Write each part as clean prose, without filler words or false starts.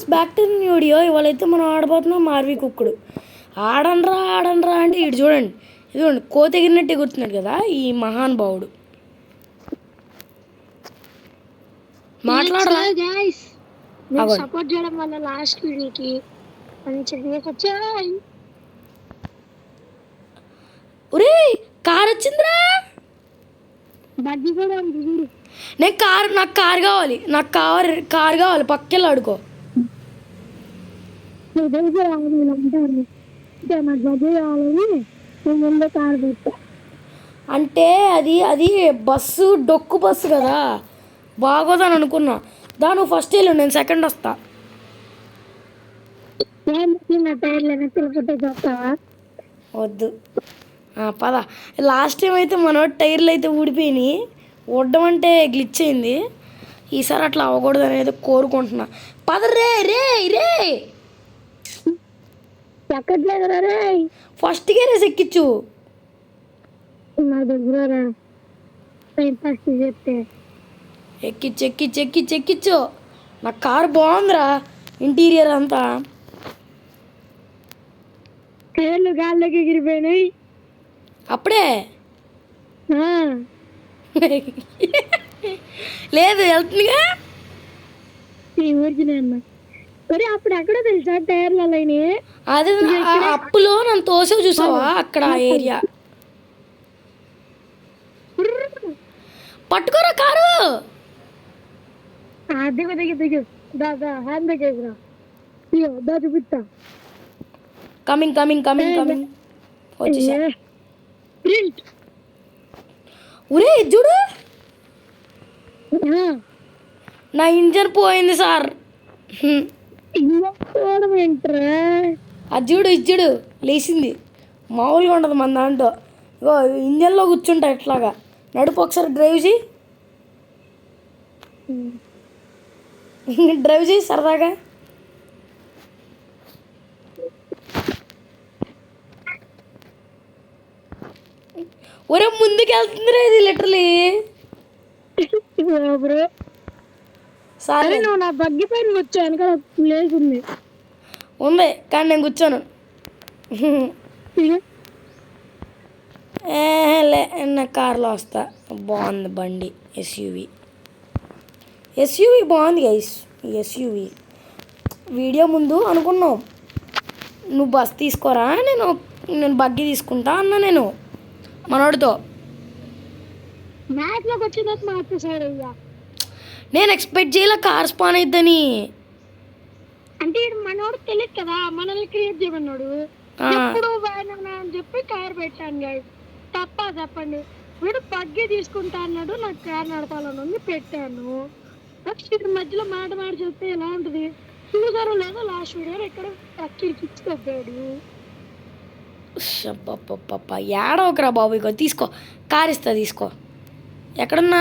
Viewers back to new video. ఇవాళైతే మనం ఆడబోతున్నాం మార్వి కుక్కుడు. ఆడండ్రా అంటే ఇటు చూడండి, ఇదిగోండి కోత ఎగిరినట్టు ఎగురుతున్నాడు కదా ఈ మహానుభావుడు. మాట్లాడరా సపోర్ట్ చేయడం వల్ల లాస్ట్ వీడియోకి ఒరే కార్ వచ్చిందిరా. బడ్డీ కూడా ఉంది. నాకు కార్ కావాలి, కార్ కావాలి. పక్కెళ్ళి ఆడుకో. అంటే అది బస్సు డొక్కు బస్సు కదా, బాగోదని అనుకున్నా. నువ్వు ఫస్ట్ వెళ్ళు, నేను సెకండ్ వస్తా. వద్దు పద. లాస్ట్ టైం అయితే మన టైర్లు అయితే ఊడిపోయినాయి. ఊడడం అంటే గ్లిచ్ అయింది. ఈసారి అట్లా అవ్వకూడదు అనేది కోరుకుంటున్నా. పద రే రే రే ఫస్ట్ గేరేసి ఎక్కిచ్చు. ఎక్కిచ్చు. నా కారు బాగుందిరా, ఇంటీరియర్ అంతా. టైర్లు గాల్లోకి ఎగిరిపోయినాయి అప్పుడే. లేదు వెళ్తుందిగా. మరి అప్పుడు ఎక్కడ తెలుసా టైర్లు అయినాయి. అదే అప్పులో నన్ను తోసేవు చూసావా అక్కడ ఏరియా. పట్టుకోరా కారు. దిగు దాదా హ్యాండ్ దగ్గర చూపిస్తా. కమింగ్ వచ్చేసా. ఒరే చూడు, నా ఇంజన్ పోయింది సార్. అది చూడు లేచింది. మామూలుగా ఉండదు మన దాంట్లో. ఇగో ఇంజన్లో కూర్చుంటా ఎట్లాగా. నడుపు ఒకసారి డ్రైవ్ చేయి సరదాగా. ఒరే ముందుకు వెళ్తుంది రా ఇది లిటరలీ. సరే నువ్వు నా బగ్గి పైన కూర్చో, వెనకాల ప్లేస్ ఉంది కానీ నేను కూర్చోను. నా కార్లో వస్తా. బాగుంది బండి. ఎస్యూవి బాగుంది గైస్. ఎస్యూవి వీడియో ముందు అనుకున్నాం, నువ్వు బస్ తీసుకోరా, నేను బగ్గి తీసుకుంటా అన్నా నేను మనోడితో. నేను ఎక్స్పెక్ట్ చేయాల కార్ స్పాన్ అయిద్దని. అంటే మనోడు తెలియదు కదా, మనల్ని క్రియేట్ చేయమన్నాడు. ఎప్పుడు అని చెప్పి కార్ పెట్టాను. తప్ప చెప్పండి. వీడు బగ్గి తీసుకుంటా అన్నాడు, నాకు కార్ నడపాలని ఉంది, పెట్టాను. మధ్యలో మాట చెప్తే ఎలా ఉంటుంది చూసారో లేదో లాస్ట్ వీడియో ఇక్కడ పక్కిరికిచ్చుకోపోయాడు. ఏడవకరా బాబు. ఇగో తీసుకో, కార్ ఇస్తా తీసుకో. ఎక్కడున్నా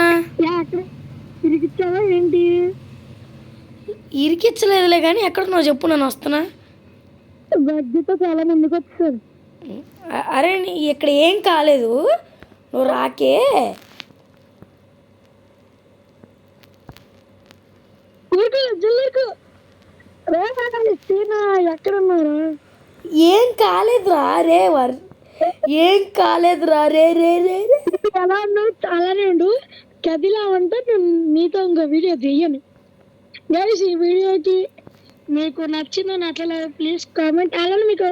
ఇరికిచ్చావా ఏంటి? ఇరికిచ్చలేదులే కానీ ఎక్కడున్నావు చెప్పు, నేను వస్తున్నా. బడ్జెట్తో చాలా మందికి వచ్చారు. అరే ఇక్కడ ఏం కాలేదు, నువ్వు రాకే. ఎక్కడున్నారా? ఏం కాలేదురా రే ఏం కాలేదురా రే రే రే ఎలా ఉన్నావు? అలానే ఉండు. కదిలా ఉంటే నేను నీతో ఇంకో వీడియో చెయ్యను. గైస్ ఈ వీడియోకి మీకు నచ్చిందని అట్లా ప్లీజ్ కామెంట్. అలానే మీకు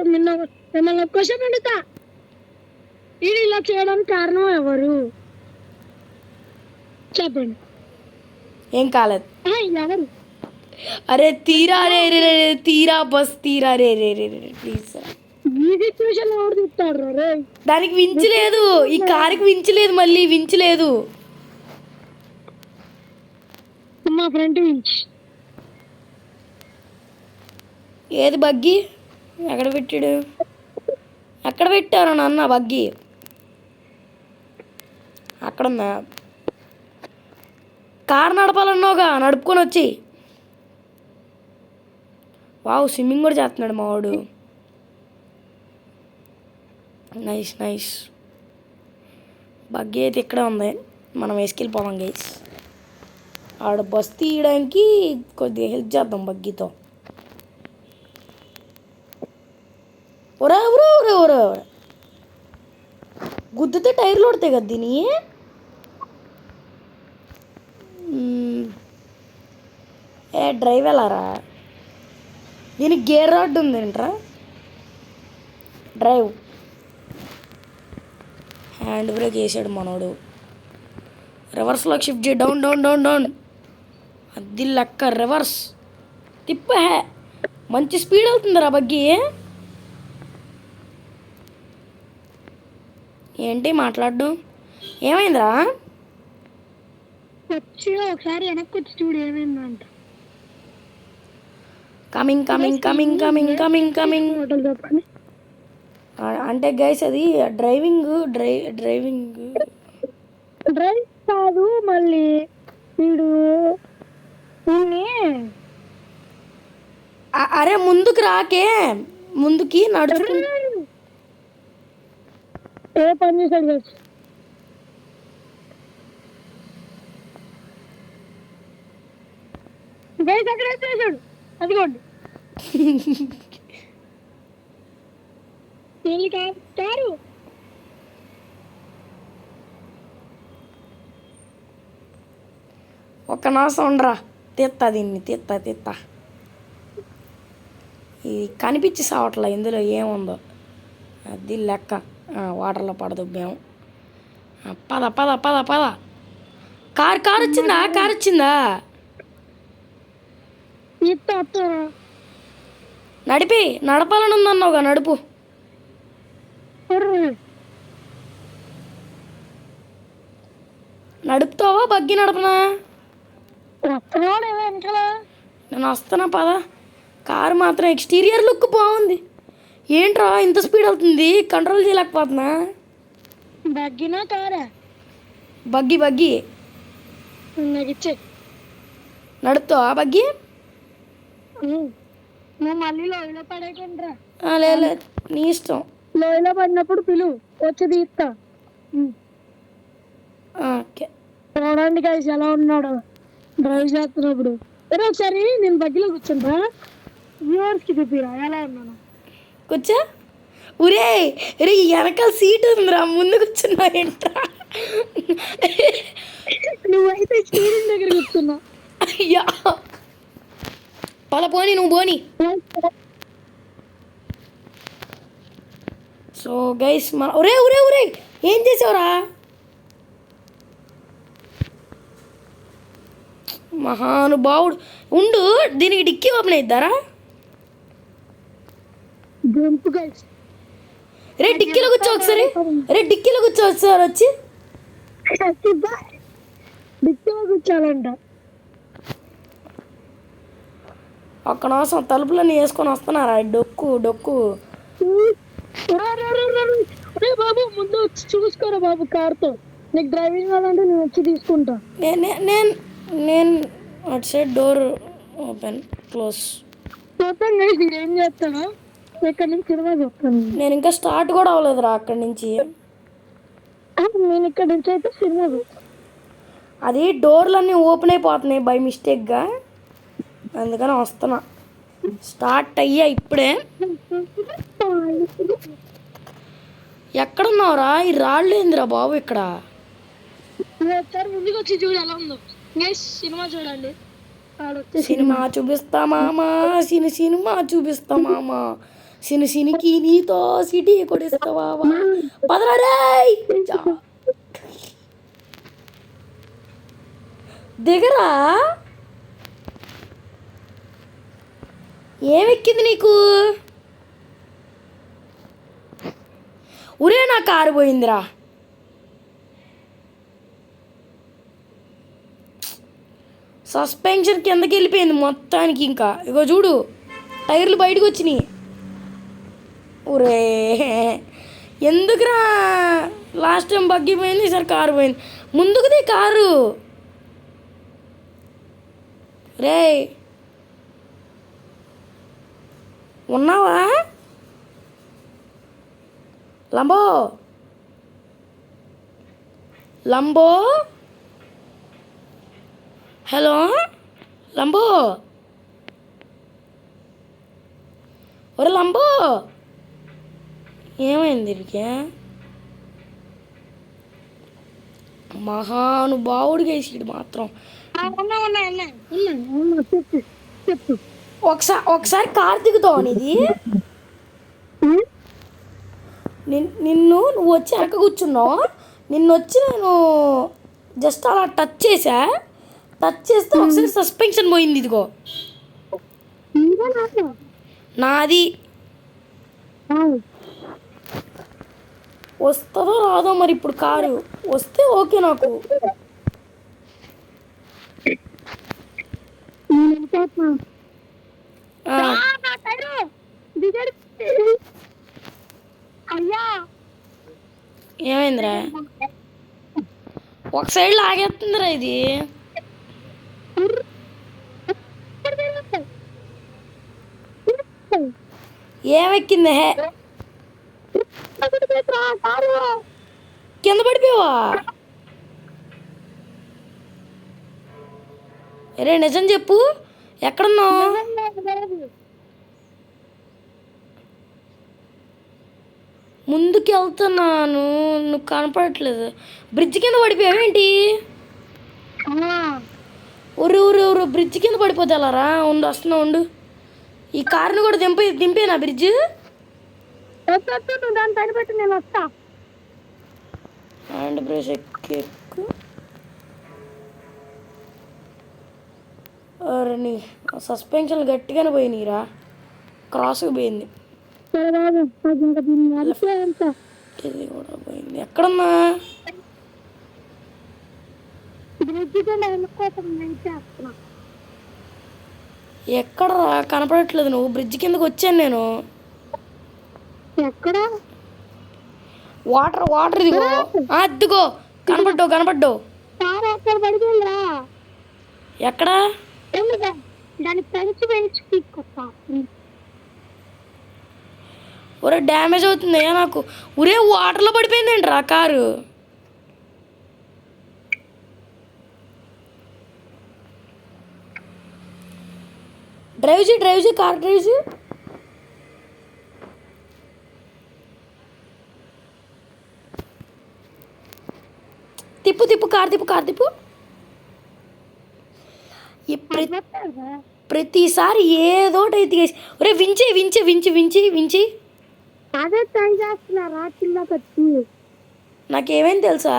మిమ్మల్ని క్వశ్చన్ అడుగుతా, ఇది ఇలా చేయడానికి కారణం ఎవరు చెప్పండి. ఏం కాలేదు ఎవరు? అరే తీరా రే రే తీరా బస్ తీరా రే రే రే ప్లీజ్. ఎవరు చెప్తాడు రే? దానికి వించలేదు, ఈ కారుకి వించలేదు, మళ్ళీ వించలేదు. మా ఫ్రెండ్ వించ్. ఏది బగ్గి? ఎక్కడ పెట్టారు నాన్న బగ్గి? అక్కడుందా? కారు నడపాలన్నావుగా, నడుపుకొని వచ్చి. వావ్, స్విమ్మింగ్ కూడా చేస్తున్నాడు మావాడు. నైస్. బగ్గి అయితే ఇక్కడ ఉంది, మనం వేసుకెళ్ళిపోదాం గైస్. ఆడ బస్ తీయడానికి కొద్దిగా హెల్ప్ చేద్దాం బగ్గితో. ఒరే ఒరే ఒరే ఒరే ఒరే గుద్దితే టైర్లు కొడతాయి కదా దీని ఏ డ్రైవ్ వెళ్ళారా దీనికి గేర్ రాడ్ ఉంది ఏంట్రా డ్రైవ్ హ్యాండ్ బ్రేక్ వేసాడు మనోడు రివర్స్లోకి షిఫ్ట్ చేయి డౌన్ డౌన్ డౌన్ డౌన్ అది లెక్క రివర్స్ తిప్పే మంచి స్పీడ్ అవుతుందిరా బగ్గి ఏంటి మాట్లాడు ఏమైందిరా వచ్చి ఒకసారి వెనక్కి వచ్చి చూడు ఏమైందంట. Coming coming coming coming coming coming hotel చెప్పండి. అంటే గైస్ అది డ్రైవింగ్ డ్రైవింగ్ డ్రైవ్ కాదు మళ్ళీ వీడు దీన్ని అరే ముందుకు రాకే ముందుకి నడుచు ఏ పని చేశాడు గైస్. గైస్ అక్కడ వేసేసాడు అదిగోండి. వీళ్ళు కారు ఒక్క నాసం ఉండరా తీత్తా దీన్ని తీత్తా ఇది కనిపించి సావట్లే ఇందులో ఏముందో అది లెక్క వాటర్లో పడదుబ్బాము పద పద పద పద కారు వచ్చిందా నడపాలని ఉందన్నావుగా నడుపు నడుపుతావా బగ్గి నడపనా నేను వస్తున్నా పద కారు మాత్రం ఎక్స్టీరియర్ లుక్ బాగుంది ఏంట్రా ఇంత స్పీడ్ అవుతుంది కంట్రోల్ చేయలేకపోతున్నా బగ్గినా కారా బగ్గి నాకు ఇచ్చే నడుపుతావా బగ్గి నువ్వు మళ్ళీ లోయలో పడేకండ్రా. లేదు నీ ఇష్టం లోయలో పడినప్పుడు పిలువు వచ్చి తీస్తా. ఓకే చూడండి గైస్ ఎలా ఉన్నాడు డ్రైవ్ చేస్తున్నప్పుడు. సరే ఒకసారి నేను బగ్గిలో కూర్చుంటా వ్యూవర్స్కి చూపిరా ఎలా ఉన్నాను. కూర్చో ఊరే రే వెనకాల సీట్ ఉందిరా ముందు కూర్చున్నా ఏంట్రా నువ్వైతే స్టీరింగ్ దగ్గర కూర్చున్నా. అయ్యా పద పోని నువ్వు పోని. సో గైస్ మన ఒరే ఏం చేసావురా మహానుభావుడు ఉండు దీనికి డిక్కీ ఓపెన్ అయిద్దారా రే డిక్కీలో కూర్చో ఒకసారి డిక్కీలో కూర్చో ఒకసారి వచ్చి డిక్కీలో కూర్చోాలంట. ఒక్క నిమిషం తలుపులన్నీ వేసుకొని వస్తున్నారా డొక్కు బాబు ముందు వచ్చి చూసుకోరా బాబు కార్తో. నీకు డ్రైవింగ్ కావాలంటే నేను వచ్చి తీసుకుంటా. నేను అటు సైడ్ డోర్ ఓపెన్ క్లోజ్ ఏం చేస్తాను ఇక్కడ నుంచి సినిమా చెప్తాను. నేను ఇంకా స్టార్ట్ కూడా అవ్వలేదురా అక్కడి నుంచి. నేను ఇక్కడ నుంచి అయితే సినిమా అది డోర్లన్నీ ఓపెన్ అయిపోతున్నాయి బై మిస్టేక్గా అందుకని వస్తున్నా స్టార్ట్ అయ్యా ఇప్పుడే. ఎక్కడున్నావురా ఈ రాళ్ళు ఏందిరా బాబు ఇక్కడ. ఒకసారి ముందుకు వచ్చి చూడు ఎలా ఉందో. సినిమా చూడండి సినిమా చూపిస్తా మామా సినిమా చూపిస్తా మామా సినికి నీతో సిటీ కొడిస్తావా పదరా రేయ్ దిగరా. ఏమెక్కింది నీకు ఉరే నా కారు పోయిందిరా. సస్పెన్షన్ కిందకి వెళ్ళిపోయింది మొత్తానికి. ఇంకా ఇగో చూడు టైర్లు బయటకు వచ్చినాయి. ఒరే ఎందుకురా లాస్ట్ టైం బగ్గి పోయింది ఈసారి కారు పోయింది. ముందుకుదే కారు రే ఉన్నావా లంబో హలో లంబో ఒరే లంబో ఏమైంది దీనికి? మహానుభావుడిగా వేసాడు మాత్రం. చెప్పు చెప్పు. ఒకసారి కార్ దిగుతావు ఇది. నువ్వు వచ్చి వెనక కూర్చున్నావు. నిన్ను వచ్చి నేను జస్ట్ అలా టచ్ చేస్తే ఒకసారి సస్పెన్షన్ పోయింది. ఇదిగో నాది. వస్తుందో రాదో మరి. ఇప్పుడు కారు వస్తే ఓకే నాకు. అయ్యా ఏమైందిరా? ఒక సైడ్ లాగేస్తుందిరా ఇది. ఏమెక్కింది? హే కింద పడిపోయావా? అరే నిజం చెప్పు, ఎక్కడున్నావు? ముందుకు వెళ్తున్నాను, నువ్వు కనపడట్లేదు. బ్రిడ్జ్ కింద పడిపోయావేంటి? ఊరు బ్రిడ్జ్ కింద పడిపోతే వెళ్ళారా? వస్తున్నా ఉండు. ఈ కార్ని కూడా దింపేనా బ్రిడ్జ్? దాని పైన పెట్టి నేను వస్తా. హ్యాండ్ బ్రేక్ ఎక్కు. అరే నీ సస్పెన్షన్ గట్టిగానే పోయినాయిరా. క్రాస్కి పోయింది. ఇది కూడా పోయింది. ఎక్కడన్నా? ఎక్కడరా? కనపడట్లేదు. నువ్వు బ్రిడ్జ్ కిందకి వచ్చాను నేను. ఎక్కడ? వాటర్ ఇదిగో. అద్దుగో కనపడ్డావు. ఎక్కడ? దాని పెంచి తీసుకొస్తా. ఒరే డ్యామేజ్ అవుతుంది నాకు. ఒరే వాటర్లో పడిపోయిందేంట్రా కారు? డ్రైవ్ చేయి కార్ డ్రైవ్ చేయి. తిప్పు కార్ తిప్పు. ప్రతిసారి ఏదోటి అయితే. ఒరే వించి. అదే ట్రై చేస్తున్నారా కిందకి వచ్చి. నాకేమేం తెలుసా?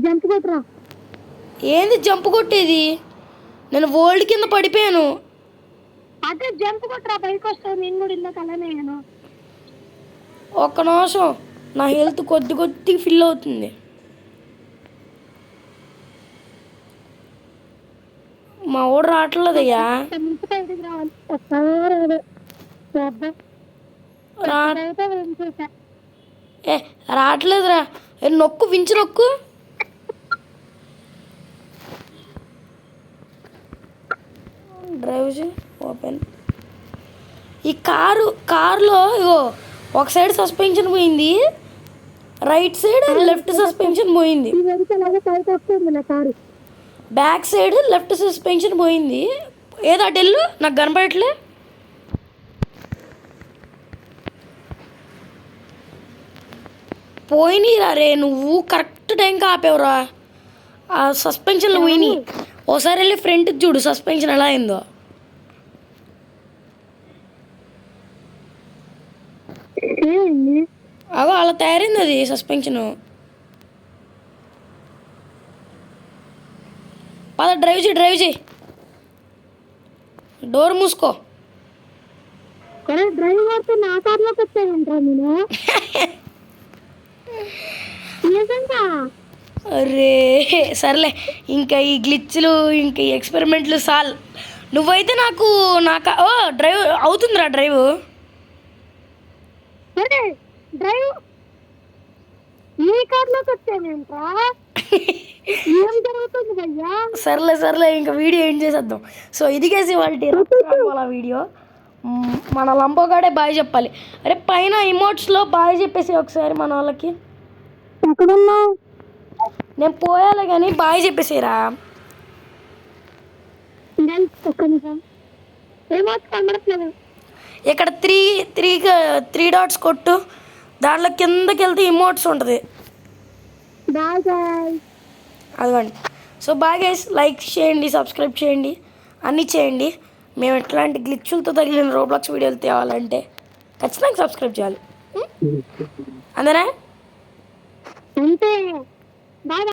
జంప్ కొట్టరా. ఏంది జంప్ కొట్టేది? నేను వరల్డ్ కింద పడిపోయాను. అదే జంప్ కొట్టరా, పైకి వస్తావు. నేను కూడా ఇందాక అలానే అయ్యాను. ఒక్క నిమిషం, నా హెల్త్ కొద్ది ఫిల్ అవుతుంది. మా ఊడు రావట్లేదయ్యా. రావట్లేదురా. నొక్కు, వించి నొక్కు. Drive open. ఈ కారులో ఇగో ఒక సైడ్ సస్పెన్షన్ పోయింది, రైట్ సైడ్ లెఫ్ట్ సస్పెన్షన్ పోయింది, బ్యాక్ సైడ్ లెఫ్ట్ సస్పెన్షన్ పోయింది. ఏదో అటెళ్ళు, నాకు కనపడట్లే. పోయినాయిరా రే. నువ్వు కరెక్ట్ టైంకి ఆపేవరా. ఆ సస్పెన్షన్లు పోయినాయి. ఓసారి వెళ్ళి ఫ్రంట్కి చూడు సస్పెన్షన్ ఎలా అయిందో. అగో అలా తయారైంది అది సస్పెన్షను. పద డ్రైవ్ చేయి. డోర్ మూసుకో. డ్రైవర్తో నా కార్లోకి వచ్చాయంటరా నేను. అరే సర్లే, ఇంకా ఈ గ్లిచ్లు ఇంకా ఈ ఎక్స్పెరిమెంట్లు సాల్. నువ్వైతే నాకు డ్రైవ్ అవుతుందిరా. డ్రైవ్ ఈ కార్లోకి వచ్చానేంట్రా. ఏం జరుగుతుంది భయ్యా? సర్లే ఇంకా వీడియో ఏం చేసేద్దాం. సో ఇదిగేసి వాళ్ళ వీడియో. మన లంబోగాడే బాయ్ చెప్పాలి. అరే పైన ఇమోట్స్లో బాయ్ చెప్పేసి ఒకసారి మన వాళ్ళకి. ఎక్కడున్నావు? నేను పోయాలి కానీ బాయ్ చెప్పేసిరా. ఒక్క నిమిషం. ఏమవుతుంది కనబడట్లేదు. ఇక్కడ త్రీ డాట్స్ కొట్టు, దాంట్లో కిందకి వెళ్తే ఇమోట్స్ ఉంటుంది. Bye bye. అదిగోండి. సో బాయ్ గైస్, లైక్ చేయండి, సబ్స్క్రైబ్ చేయండి, అన్నీ చేయండి. మేము ఎట్లాంటి గ్లిచ్చులతో తగిలిన రోబ్లాక్స్ వీడియోలు తేవాలంటే ఖచ్చితంగా సబ్స్క్రైబ్ చేయాలి. అందరా అంతే. బాయ్.